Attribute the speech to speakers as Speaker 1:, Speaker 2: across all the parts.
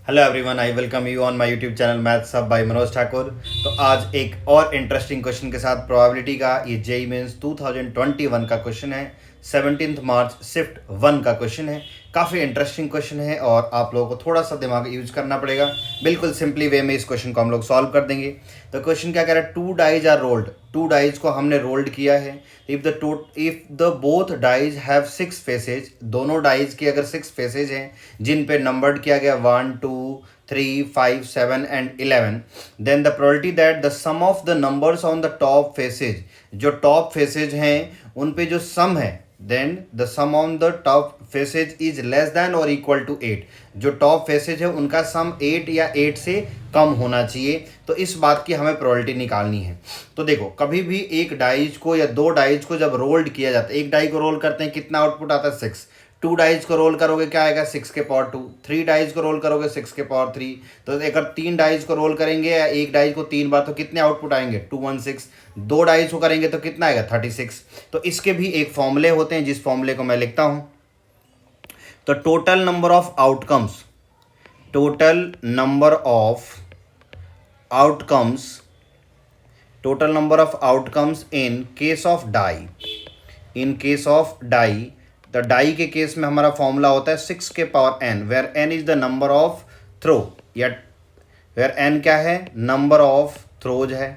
Speaker 1: Hello everyone, I welcome you on my YouTube channel maths hub by Manoj Thakur. तो आज एक और इंटरेस्टिंग क्वेश्चन के साथ प्रोबेबिलिटी का ये जेईई मेंस 2021 का क्वेश्चन है। 17 मार्च शिफ्ट 1 का क्वेश्चन है। काफ़ी इंटरेस्टिंग क्वेश्चन है और आप लोगों को थोड़ा सा दिमाग यूज करना पड़ेगा। बिल्कुल सिंपली वे में इस क्वेश्चन को हम लोग सॉल्व कर देंगे। तो क्वेश्चन क्या कह रहा है, two dies are rolled. Two dies को हमने रोल्ड किया है। If the both dies have 6 faces, दोनों डाइज की अगर 6 फेसेज हैं जिन पे नंबर्ड किया गया 1 2 3 5 7 and 11, then the probability that the sum of the numbers on the top faces, जो टॉप फेसेज हैं उन पे जो सम है, then the sum on the top faces is less than और इक्वल टू 8। जो टॉप फेसेज है उनका सम 8 या 8 से कम होना चाहिए। तो इस बात की हमें प्रोबेबिलिटी निकालनी है। तो देखो, कभी भी एक डाइज को या दो डाइज को जब रोल्ड किया जाता है, एक डाई को रोल करते हैं कितना आउटपुट आता है 6। टू डाइज को रोल करोगे क्या आएगा 6 के पावर 2। थ्री डाइज को रोल करोगे 6 के पावर 3। तो अगर तीन डाइज को रोल करेंगे या एक डाइज को 3 बार तो कितने आउटपुट आएंगे 216। दो डाइज को करेंगे तो कितना आएगा 36। तो इसके भी एक फॉर्मूले होते हैं जिस फॉर्मूले को मैं लिखता हूं। तो total number of outcomes, total number of outcomes, total number of outcomes in case of die, in case of die, तो डाई के केस में हमारा फॉर्मूला होता है 6 के power n, where n is the number of throw, या where n क्या है, नंबर ऑफ थ्रोज है।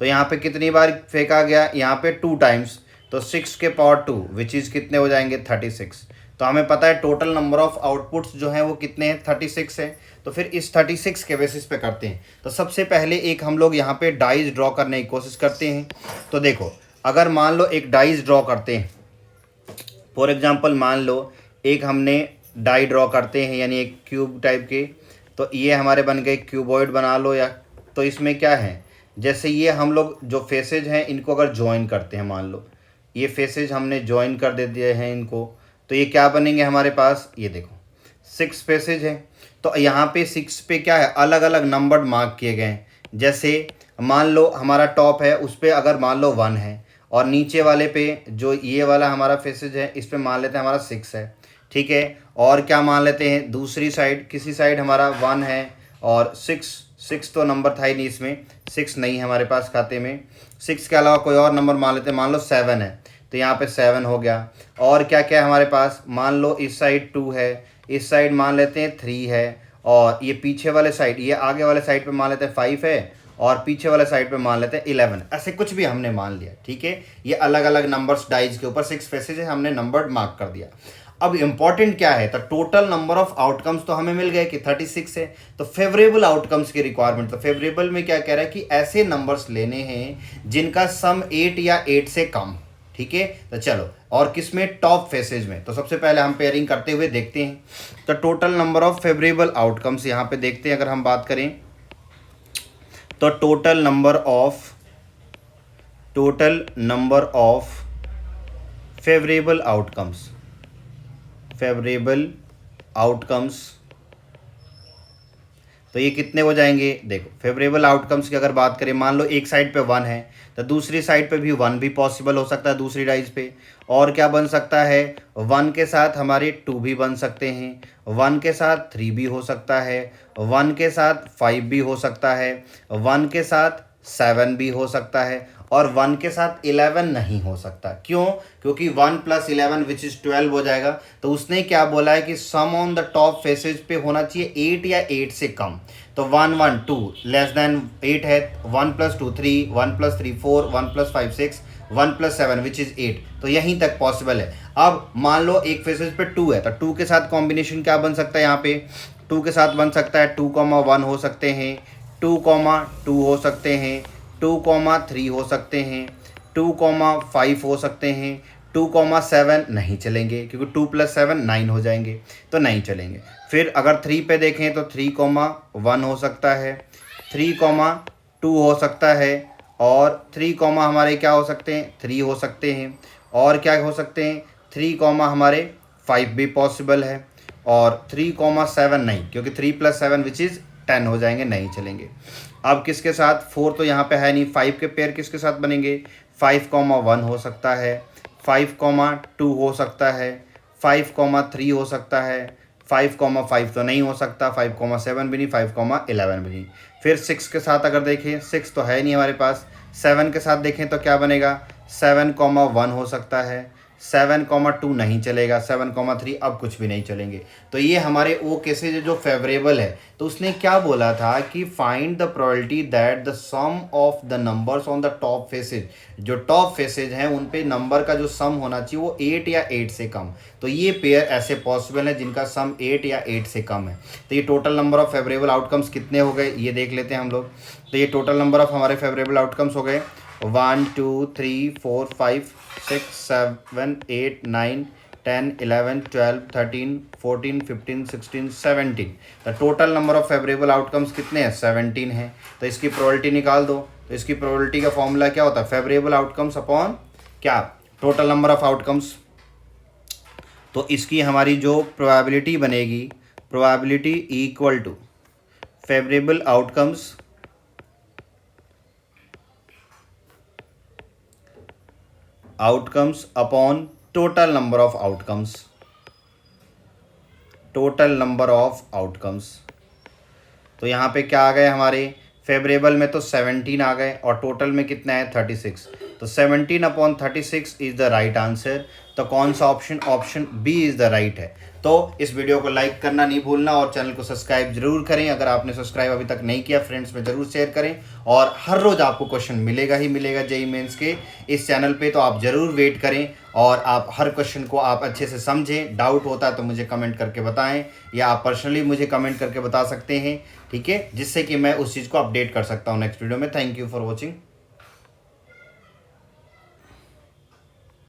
Speaker 1: तो यहाँ पे कितनी बार फेंका गया, यहाँ पे 2 टाइम्स, तो 6 के पावर 2 विच इज़ कितने हो जाएंगे 36। तो हमें पता है टोटल नंबर ऑफ आउटपुट्स जो हैं वो कितने हैं 36 है। तो फिर इस 36 के बेसिस पे करते हैं। तो सबसे पहले एक हम लोग यहाँ पे डाइज ड्रॉ करने की कोशिश करते हैं। तो देखो, अगर मान लो एक डाइज ड्रॉ करते हैं, फॉर एग्जांपल मान लो एक हमने डाई ड्रॉ करते हैं यानी एक क्यूब टाइप के, तो ये हमारे बन गए क्यूबॉइड बना लो। या तो इसमें क्या है, जैसे ये हम लोग जो फेसेज हैं इनको अगर ज्वाइन करते हैं, मान लो ये फेसेज हमने ज्वाइन कर दे दिए हैं इनको, तो ये क्या बनेंगे हमारे पास, ये देखो 6 फेसेज हैं। तो यहाँ पे 6 पे क्या है, अलग अलग नंबर मार्क किए गए हैं। जैसे मान लो हमारा टॉप है उस पर अगर मान लो 1 है, और नीचे वाले पे जो ये वाला हमारा फेसेज है इस पे मान लेते हैं हमारा 6 है, ठीक है। और क्या मान लेते हैं, दूसरी साइड किसी साइड हमारा 1 है और 6 तो नंबर था ही नहीं, इसमें 6 नहीं है हमारे पास खाते में। 6 के अलावा कोई और नंबर मान लेते हैं, मान लो 7 है, तो यहाँ पे 7 हो गया। और क्या क्या है हमारे पास, मान लो इस साइड 2 है, इस साइड मान लेते हैं 3 है, और ये पीछे वाले साइड, ये आगे वाले साइड पे मान लेते हैं 5 है, और पीछे वाले साइड पे मान लेते हैं 11। ऐसे कुछ भी हमने मान लिया, ठीक है। ये अलग अलग नंबर्स डाइज के ऊपर 6 फेसेज है, हमने नंबर मार्क कर दिया। अब इंपॉर्टेंट क्या है, तो टोटल नंबर ऑफ आउटकम्स तो हमें मिल गए कि 36 है। तो फेवरेबल आउटकम्स की रिक्वायरमेंट, तो फेवरेबल में क्या कह रहा है कि ऐसे नंबर्स लेने हैं जिनका सम 8 या 8 से कम, ठीक है। तो चलो, और किस में, टॉप फेसेज में। तो सबसे पहले हम पेयरिंग करते हुए देखते हैं। तो total number of favourable outcomes यहाँ पे देखते हैं। अगर हम बात करें तो total number of favourable outcomes, favourable outcomes, तो ये कितने हो जाएंगे, देखो फेवरेबल आउटकम्स की अगर बात करें, मान लो एक साइड पे 1 है तो दूसरी साइड पे भी 1 भी पॉसिबल हो सकता है दूसरी डाइज पे। और क्या बन सकता है, 1 के साथ हमारे 2 भी बन सकते हैं, 1 के साथ 3 भी हो सकता है, 1 के साथ 5 भी हो सकता है, 1 के साथ 7 भी हो सकता है, और 1 के साथ 11 नहीं हो सकता। क्यों, क्योंकि 1 + 11 विच इज़ 12 हो जाएगा। तो उसने क्या बोला है कि सम ऑन द टॉप फेसेज पे होना चाहिए 8 या 8 से कम। तो 1 1 2 लेस देन 8 है, 1 + 2 3, 1 + 3 4, 1 + 5 6, 1 + 7 विच इज़ 8। तो यहीं तक पॉसिबल है। अब मान लो एक फेसेज पे 2 है, तो 2 के साथ कॉम्बिनेशन क्या बन सकता है, यहाँ पे 2 के साथ बन सकता है 2,1 हो सकते हैं, 2,2 हो सकते हैं, 2,3 हो सकते हैं, 2,5 हो सकते हैं, 2,7 नहीं चलेंगे क्योंकि 2 + 7 9 हो जाएंगे, तो नहीं चलेंगे। फिर अगर 3 पे देखें तो 3,1 हो सकता है, 3,2 हो सकता है, और 3, हमारे क्या हो सकते हैं 3 हो सकते हैं, और क्या हो सकते हैं 3, हमारे 5 भी पॉसिबल है, और 3,7 नहीं, क्योंकि 3 + 7 विच इज़ 10 हो जाएंगे, नहीं चलेंगे। अब किसके साथ, 4 तो यहाँ पे है नहीं, 5 के पेयर किसके साथ बनेंगे, 5,1 हो सकता है, 5,2 हो सकता है, 5,3 हो सकता है, 5,5 तो नहीं हो सकता, 5,7 भी नहीं, 5,11 भी नहीं। फिर 6 के साथ अगर देखें, 6 तो है नहीं हमारे पास। 7 के साथ देखें तो क्या बनेगा, 7,1 हो सकता है। 7,2 नहीं चलेगा, 7,3 अब कुछ भी नहीं चलेंगे। तो ये हमारे वो केसेज जो फेवरेबल है। तो उसने क्या बोला था कि find the probability that the sum of the numbers on the top faces, जो टॉप फेसेज हैं उन पे नंबर का जो सम होना चाहिए वो 8 या 8 से कम। तो ये पेयर ऐसे पॉसिबल है जिनका सम 8 या 8 से कम है। तो ये total number of favourable outcomes कितने हो गए ये देख लेते हैं हम लोग। तो ये टोटल नंबर ऑफ हमारे फेवरेबल आउटकम्स हो गए 1 2 3 4 5 6 7 8 9 10 11 12 13 14 15 16 17। The total number of favourable outcomes कितने हैं, 17 हैं। तो इसकी प्रोबेबिलिटी निकाल दो। तो इसकी प्रोबेबिलिटी का फॉर्मूला क्या होता है, फेवरेबल आउटकम्स अपॉन क्या, टोटल नंबर ऑफ आउटकम्स। तो इसकी हमारी जो प्रोबेबिलिटी बनेगी, probability equal to favourable outcomes upon total number of outcomes, total number of outcomes. तो यहाँ पे क्या आ गए हमारे, फेवरेबल में तो 17 आ गए और टोटल में कितना है 36। तो 17/36 इज द राइट आंसर। तो कौन सा option, option B is the right है। तो इस वीडियो को लाइक करना नहीं भूलना और चैनल को सब्सक्राइब जरूर करें। अगर आपने सब्सक्राइब अभी तक नहीं किया, फ्रेंड्स में जरूर शेयर करें। और हर रोज़ आपको क्वेश्चन मिलेगा ही मिलेगा जेईई मेंस के इस चैनल पे, तो आप ज़रूर वेट करें और आप हर क्वेश्चन को आप अच्छे से समझें। डाउट होता है तो मुझे कमेंट करके बताएं या आप पर्सनली मुझे कमेंट करके बता सकते हैं, ठीक है, जिससे कि मैं उस चीज़ को अपडेट कर सकता हूँ नेक्स्ट वीडियो में। Thank you for watching.